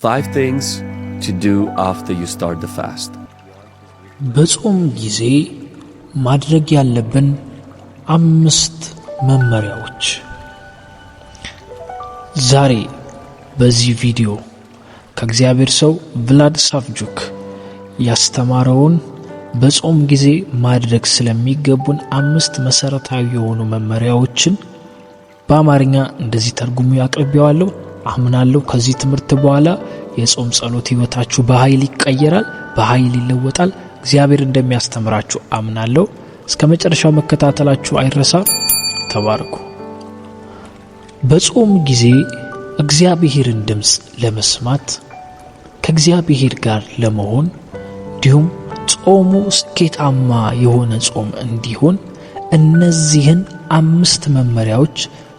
5 things to do after you start the fast. በጾም ጊዜ ማድረግ ያለብን 5 መመሪያዎች። ዛሬ በዚህ ቪዲዮ ከእግዚአብሔር ሰው ቭላድ ሳፍጁክ ያስተማረውን በጾም ጊዜ ማድረግ ስለሚገቡን 5 መሰረታዊ የሆኑ መመሪያዎችን በአማርኛ እንደዚህ ተርጉሙ ያቀርበዋለሁ። አምናለሁ ከዚህ ትምህርት በኋላ የጾም ጸሎት ህይወታችሁ በኃይል ይቀየራል፣ በኃይል ይለወጣል። እግዚአብሔር እንደሚያስተምራችሁ አምናለሁ። እስከመጨረሻው መከታተላችሁ አይረሳ። ተባረኩ። በጾም ጊዜ እግዚአብሔርን ድምጽ ለመስማት ከእግዚአብሔር ጋር ለመሆን እንዲሁም ጾሙ ስኬታማ የሆነ ጾም እንዲሆን እነዚህን 5 መመሪያዎች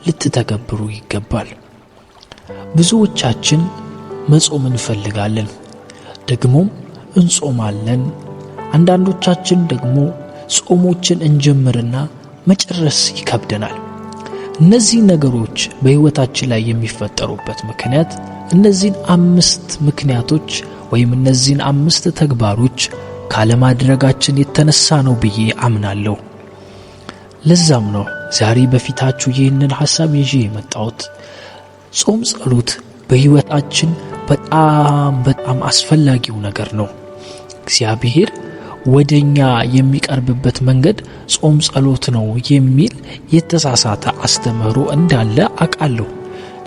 ልትተገብሩ ይገባል። ብዙዎቻችን መጾም እንፈልጋለን፣ ደግሞ እንጾማለን። አንዳንዶቻችን ደግሞ ጾሞችን እንጀምርና መጨረስ ይከብደናል። እነዚህ ነገሮች በህይወታችን ላይ የሚፈጠሩበት ምክንያት እነዚህን 5 ምክንያቶች ወይም እነዚህን 5 ተግባሮች ካለማድረጋችን የተነሳ ነው ብዬ አምናለሁ። ለዛም ነው ዛሬ በፊታችሁ ይህንን ሐሳብ ይዤ የመጣሁት። ጾም ጸሎት በህይወታችን በጣም አስፈላጊው ነገር ነው። እግዚአብሔር ወደኛ የሚቀርብበት መንገድ ጾም ጸሎት ነው የሚል የተሳሳተ አስተምህሮ እንዳለ አውቃለሁ።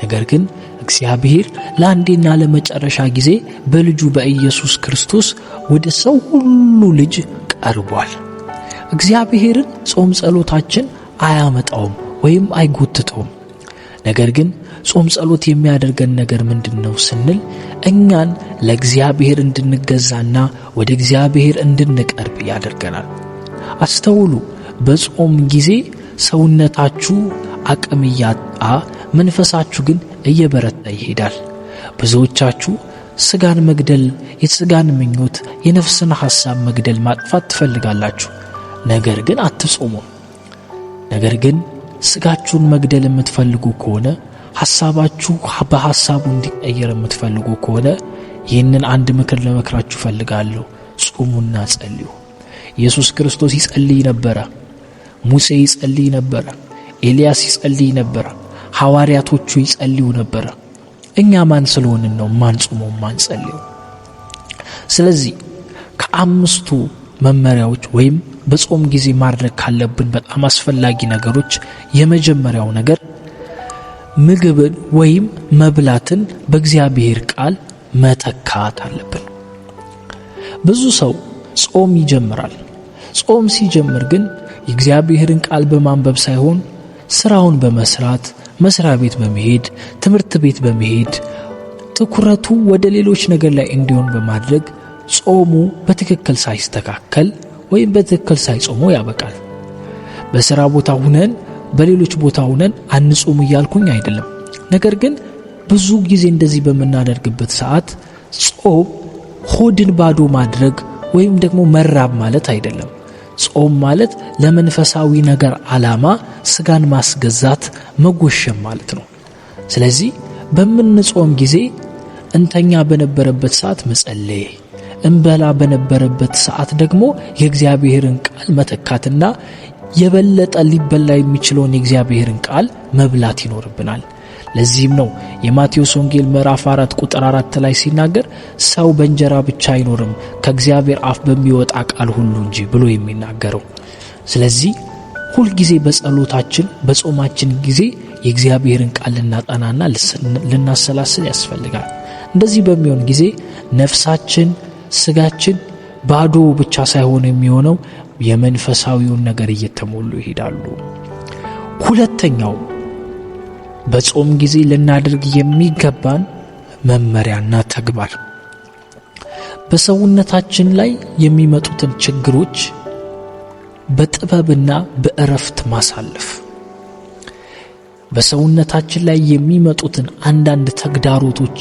ነገር ግን እግዚአብሔር ለአንዴና ለመጨረሻ ጊዜ በልጁ በኢየሱስ ክርስቶስ ወደ ሰው ሁሉ ልጅ ቀርቧል። እግዚአብሔርን ጾም ጸሎታችን አያመጣውም ወይም አይጎትተውም። ነገር ግን ጾም ጸሎት የሚያደርገን ነገር ምንድነው ስንል እኛን ለእግዚአብሔር እንድንገዛና ወደ እግዚአብሔር እንድንቀርብ ያደርገናል። አስተውሉ። በጾም ጊዜ ሰውነታችሁ አቅም ያጣ፣ መንፈሳችሁ ግን እየበረታ ይሄዳል። ብዙዎቻችሁ ስጋን መግደል፣ የስጋን ምኞት፣ የነፍስን ሐሳብ መግደል ማጥፋት ትፈልጋላችሁ። ነገር ግን አትጾሙም። ነገር ግን ስጋችሁን መግደል የምትፈልጉ ከሆነ ሐሳባችሁ በሐሳቡ እንዲቀየር የምትፈልጉ ከሆነ ይህንን አንድ ምክር ለመክራችሁ ፈልጋለሁ። ጾሙና ጸልዩ። ኢየሱስ ክርስቶስ ይጸልይ ነበር። ሙሴ ይጸልይ ነበር። ኤልያስ ይጸልይ ነበር። ሐዋርያቶቹ ይጸልዩ ነበር። እኛ ማን ስለሆንን ነው ማን ጾመው ማን ጸልዩ? ስለዚህ ከአምስቱ መመሪያዎች ወይም በጾም ጊዜ ማድረግ ካለብን በጣም አስፈላጊ ነገሮች የመጀመሪያው ነገር ምግብን ወይም መብላትን በእግዚአብሔር ቃል መተካት አለብን። ብዙ ሰው ጾም ይጀምራል። ጾም ሲጀምር ግን የእግዚአብሔርን ቃል በማንበብ ሳይሆን ስራውን በመስራት መስሪያ ቤት በመሄድ ትምህርት ቤት በመሄድ ትኩረቱ ወደ ሌሎች ነገር ላይ እንዲሆን በማድረግ ጾሙ በትክክል ሳይስተካከል ወይም በትክክል ሳይጾሙ ያበቃል። በስራ ቦታ ሆነን በሌሎች ቦታ ሆነን አንጾም እያልኩኝ አይደለም። ነገር ግን ብዙ ጊዜ እንደዚህ በመናደርግበት ሰዓት ጾም ሆድን ባዶ ማድረግ ወይም ደግሞ መራብ ማለት አይደለም። ጾም ማለት ለመንፈሳዊ ነገር ዓላማ ስጋን ማስገዛት መጎሸም ማለት ነው። ስለዚህ በመንጾም ጊዜ እንተኛ በነበረበት ሰዓት መጸለይ፣ እንበላ በነበረበት ሰዓት ደግሞ የእግዚአብሔርን ቃል መተካትና የበለጠ ሊበላ የሚችለውን የእግዚአብሔርን ቃል መብላት ይኖርብናል። ለዚህም ነው የማቴዎስ ወንጌል ምዕራፍ 4 ቁጥር 4 ላይ ሲናገር ሰው በእንጀራ ብቻ አይኖርም ከእግዚአብሔር አፍ በሚወጣ ቃል ሁሉ እንጂ ብሎ የሚናገረው። ስለዚህ ሁል ጊዜ በጸሎታችን በጾማችን ጊዜ የእግዚአብሔርን ቃል ልናጠናና ልናሰላስል ያስፈልጋል። እንደዚህ በሚሆን ጊዜ ነፍሳችን ስጋችን ባዶ ብቻ ሳይሆን የሚሆነው የመንፈሳዊውን ነገር እየተሞሉ ይሄዳሉ። ሁለተኛው በጾም ጊዜ ልናደርግ የሚገባን መመሪያና ተግባር በሰውነታችን ላይ የሚመጡትን ችግሮች በጥበብና በእረፍት ማሳለፍ። በሰውነታችን ላይ የሚመጡትን አንዳንድ ተግዳሮቶች፣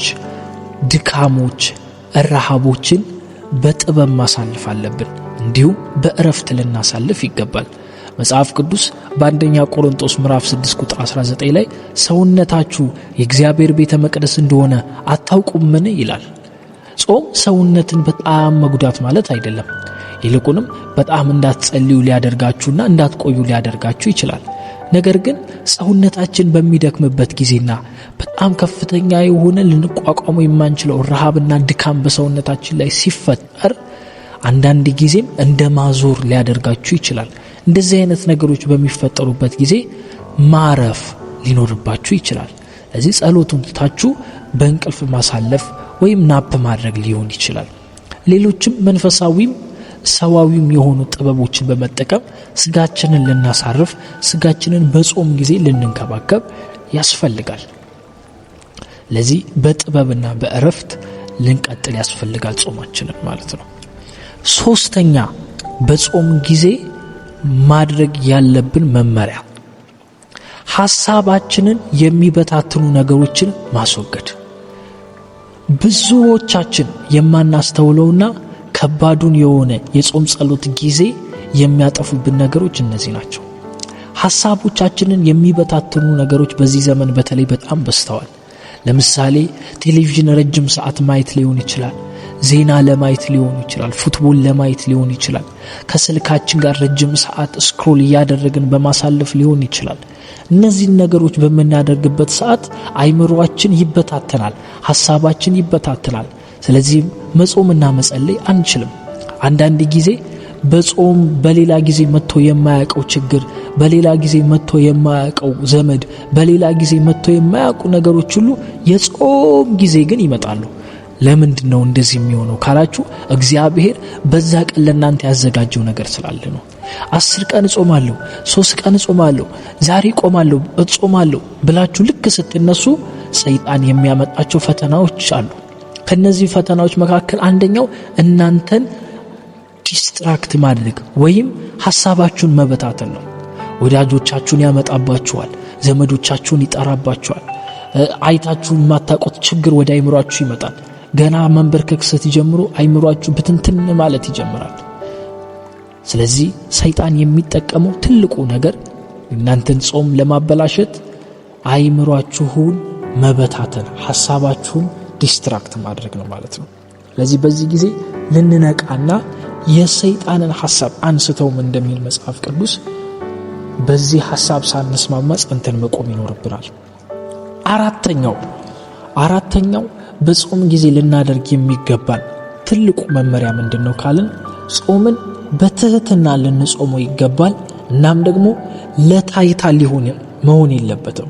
ድካሞች፣ ረሃቦችን በጥበብ ማሳለፍ አለብን። እንዲሁም በእረፍት ልናሳልፍ ይገባል። መጽሐፍ ቅዱስ በአንደኛ ቆሮንቶስ ምዕራፍ 6 ቁጥር 19 ላይ ሰውነታችሁ የእግዚአብሔር ቤተ መቅደስ እንደሆነ አታውቁምን ይላል። ጾም ሰውነትን በጣም መጉዳት ማለት አይደለም። ይልቁንም በጣም እንዳትጸልዩ ሊያደርጋችሁና እንዳትቆዩ ሊያደርጋችሁ ይችላል። ነገር ግን ሰውነታችን በሚደክምበት ጊዜና በጣም ከፍተኛ የሆነ ልንቋቋመው የማንችለው ረሃብና ድካም በሰውነታችን ላይ ሲፈጠር አንዳንድ ጊዜም እንደ ማዞር ሊያደርጋችሁ ይችላል። እንደዚህ አይነት ነገሮች በሚፈጠሩበት ጊዜ ማረፍ ሊኖርባችሁ ይችላል። ስለዚህ ጸሎቱን ትታችሁ በእንቅልፍ ማሳለፍ ወይም ናፕ ማድረግ ሊሆን ይችላል። ሌሎችም መንፈሳዊም ሰዋዊም የሆኑ ጥበቦችን በመጠቀም ስጋችንን ልናሳርፍ፣ ስጋችንን በጾም ጊዜ ልንንከባከብ ያስፈልጋል። ለዚህ በጥበብና በእረፍት ልንቀጥል ያስፈልጋል ጾማችንን ማለት ነው። ሶስተኛ በጾም ጊዜ ማድረግ ያለብን መመሪያ ሐሳባችንን የሚበታትኑ ነገሮችን ማስወገድ። ብዙዎቻችን የማናስተውለውና ከባዱን የሆነ የጾም ጸሎት ጊዜ የሚያጠፉብን ነገሮች እነዚህ ናቸው። ሐሳቦቻችንን የሚበታትኑ ነገሮች በዚህ ዘመን በተለይ በጣም በዝተዋል። ለምሳሌ ቴሌቪዥን ረጅም ሰዓት ማየት ሊሆን ይችላል። ዜና ለማየት ሊሆን ይችላል። ፉትቦል ለማየት ሊሆን ይችላል። ከስልካችን ጋር ረጅም ሰዓት ስክሮል እያደረግን በማሳለፍ ሊሆን ይችላል። እነዚህን ነገሮች በምናደርግበት ሰዓት አይምሮአችን ይበታተናል፣ ሐሳባችን ይበታተናል። ስለዚህ መጾምና መጸለይ አንችልም። አንዳንድ ጊዜ በጾም በሌላ ጊዜ መጥቶ የማያውቀው ችግር፣ በሌላ ጊዜ መጥቶ የማያውቀው ዘመድ፣ በሌላ ጊዜ መጥቶ የማያውቁ ነገሮች ሁሉ የጾም ጊዜ ግን ይመጣሉ። ለምንድን ነው እንደዚህ የሚሆነው ካላችሁ እግዚአብሔር በዛ ቀን ለእናንተ ያዘጋጀው ነገር ስላለ ነው። 10 ቀን እጾማለሁ፣ 3 ቀን እጾማለሁ፣ ዛሬ እጾማለሁ ብላችሁ ልክ ስትነሱ ሰይጣን የሚያመጣቸው ፈተናዎች አሉ። ከነዚህ ፈተናዎች መካከል አንደኛው እናንተን ዲስትራክት ማድረግ ወይም ሐሳባችሁን መበታተን ነው። ወዳጆቻችሁን ያመጣባችኋል፣ ዘመዶቻችሁን ይጠራባችኋል። አይታችሁ የማታውቁት ችግር ወደ አይምሯችሁ ይመጣል። ገና መንበርከክ ስትጀምሩ አይምሯችሁ ብትንትን ማለት ይጀምራል። ስለዚህ ሰይጣን የሚጠቀመው ትልቁ ነገር እናንተን ጾም ለማበላሸት አይምሯችሁን መበታተን፣ ሐሳባችሁን ዲስትራክት ማድረግ ነው ማለት ነው። ስለዚህ በዚህ ጊዜ ልንነቃና የሰይጣንን ሐሳብ አንስተውም እንደሚል መጽሐፍ ቅዱስ በዚህ ሐሳብ ሳንስማማ ጸንተን መቆም ይኖርብናል። አራተኛው በጾም ጊዜ ልናደርግ የሚገባን ትልቁ መመሪያ ምንድነው ካልን ጾምን በትህትና ልንጾመው ይገባል። እናም ደግሞ ለታይታ መሆን የለበትም።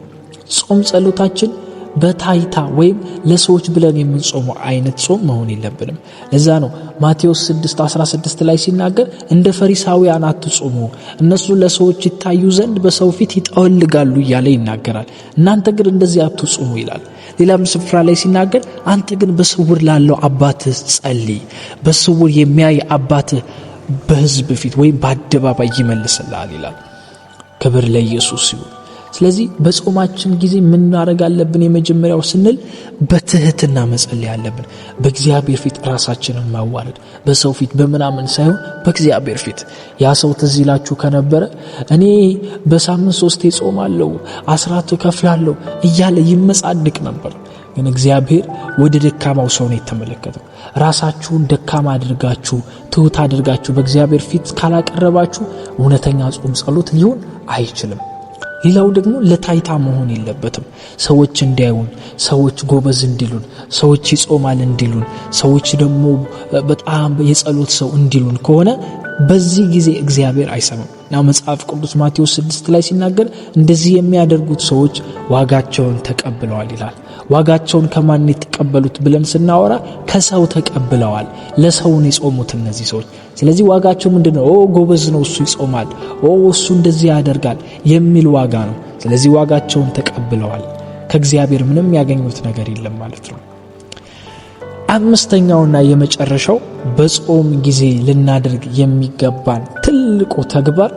ጾም ጸሎታችን በታይታ ወይም ለሰዎች ብለን የምንጾመው አይነት ጾም መሆን የለብንም። ለዛ ነው ማቴዎስ 6:16 ላይ ሲናገር እንደ ፈሪሳውያን አትጾሙ፣ እነሱ ለሰዎች ይታዩ ዘንድ በሰው ፊት ይጠወልጋሉ እያለ ይናገራል። እናንተ ግን እንደዚህ አትጾሙ ይላል። ሌላም ስፍራ ላይ ሲናገር አንተ ግን በስውር ላለው አባትህ ጸልይ፣ በስውር የሚያይ አባትህ በሕዝብ ፊት ወይም በአደባባይ ይመልስልሃል ይላል። ክብር ለኢየሱስ ይሁን። ስለዚህ በጾማችን ጊዜ ምን ማድረግ አለብን? የመጀመሪያው ስንል በትህትና መጸለይ አለብን። በእግዚአብሔር ፊት ራሳችንን ማዋረድ፣ በሰው ፊት በምናምን ሳይሆን በእግዚአብሔር ፊት። ያ ሰው ትዝ ይላችሁ ከነበረ እኔ በሳምንት 3 ጾማለሁ፣ 10 እከፍላለሁ እያለ ይመጻድቅ ነበር። ግን እግዚአብሔር ወደ ደካማው ሰው ነው የተመለከተው። ራሳችሁን ደካማ አድርጋችሁ ትሁት አድርጋችሁ በእግዚአብሔር ፊት ካላቀረባችሁ እውነተኛ ጾም ጸሎት ሊሆን አይችልም። ሌላው ደግሞ ለታይታ መሆን የለበትም። ሰዎች እንዲያዩን፣ ሰዎች ጎበዝ እንዲሉን፣ ሰዎች ይጾማል እንዲሉን፣ ሰዎች ደግሞ በጣም የጸሎት ሰው እንዲሉን ከሆነ በዚህ ጊዜ እግዚአብሔር አይሰማም። ያ መጽሐፍ ቅዱስ ማቴዎስ 6 ላይ ሲናገር እንደዚህ የሚያደርጉት ሰዎች ዋጋቸውን ተቀብለዋል ይላል። ዋጋቸውን ከማን የተቀበሉት ብለን ስናወራ ከሰው ተቀብለዋል። ለሰውን የጾሙት እነዚህ ሰዎች። ስለዚህ ዋጋቸው ምንድነው? ጎበዝ ነው እሱ ይጾማል፣ እሱ እንደዚህ ያደርጋል የሚል ዋጋ ነው። ስለዚህ ዋጋቸውን ተቀብለዋል። ከእግዚአብሔር ምንም ያገኙት ነገር የለም ማለት ነው። አምስተኛውና የመጨረሻው በጾም ጊዜ ልናደርግ የሚገባን ትልቁ ተግባር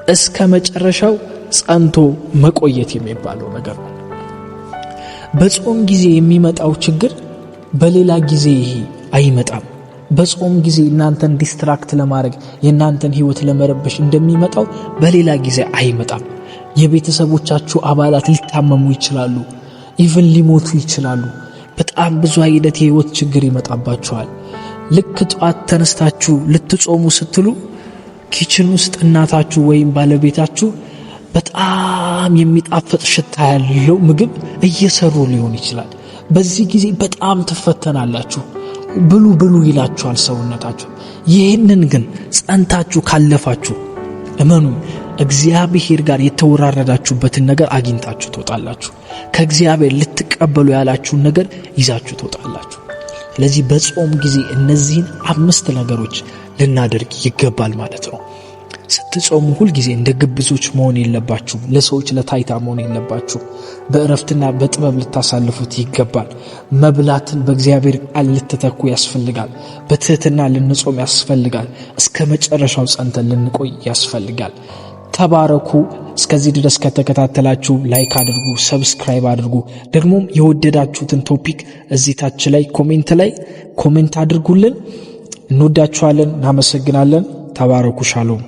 እስከ መጨረሻው ጸንቶ መቆየት የሚባለው ነገር ነው። በጾም ጊዜ የሚመጣው ችግር በሌላ ጊዜ አይመጣም። በጾም ጊዜ እናንተን ዲስትራክት ለማድረግ የእናንተን ህይወት ለመረበሽ እንደሚመጣው በሌላ ጊዜ አይመጣም። የቤተሰቦቻችሁ አባላት ሊታመሙ ይችላሉ፣ ኢቭን ሊሞቱ ይችላሉ። በጣም ብዙ አይነት የህይወት ችግር ይመጣባችኋል። ልክ ጧት ተነስታችሁ ልትጾሙ ስትሉ ኪችን ውስጥ እናታችሁ ወይም ባለቤታችሁ በጣም የሚጣፍጥ ሽታ ያለው ምግብ እየሰሩ ሊሆን ይችላል። በዚህ ጊዜ በጣም ትፈተናላችሁ። ብሉ ብሉ ይላችኋል ሰውነታችሁ። ይህንን ግን ጸንታችሁ ካለፋችሁ እመኑ እግዚአብሔር ጋር የተወራረዳችሁበትን ነገር አግኝታችሁ ትወጣላችሁ። ከእግዚአብሔር ልትቀበሉ ያላችሁን ነገር ይዛችሁ ትወጣላችሁ። ስለዚህ በጾም ጊዜ እነዚህን 5 ነገሮች ልናደርግ ይገባል ማለት ነው። ስትጾሙ ሁል ጊዜ እንደ ግብዞች መሆን የለባችሁ። ለሰዎች ለታይታ መሆን የለባችሁ። በእረፍትና በጥበብ ልታሳልፉት ይገባል። መብላትን በእግዚአብሔር ቃል ልትተኩ ያስፈልጋል። በትህትና ልንጾም ያስፈልጋል። እስከ መጨረሻው ጸንተን ልንቆይ ያስፈልጋል። ተባረኩ። እስከዚህ ድረስ ከተከታተላችሁ ላይክ አድርጉ፣ ሰብስክራይብ አድርጉ። ደግሞም የወደዳችሁትን ቶፒክ እዚህ ታች ላይ ኮሜንት አድርጉልን። እንወዳችኋለን፣ እናመሰግናለን። ተባረኩ። ሻሎም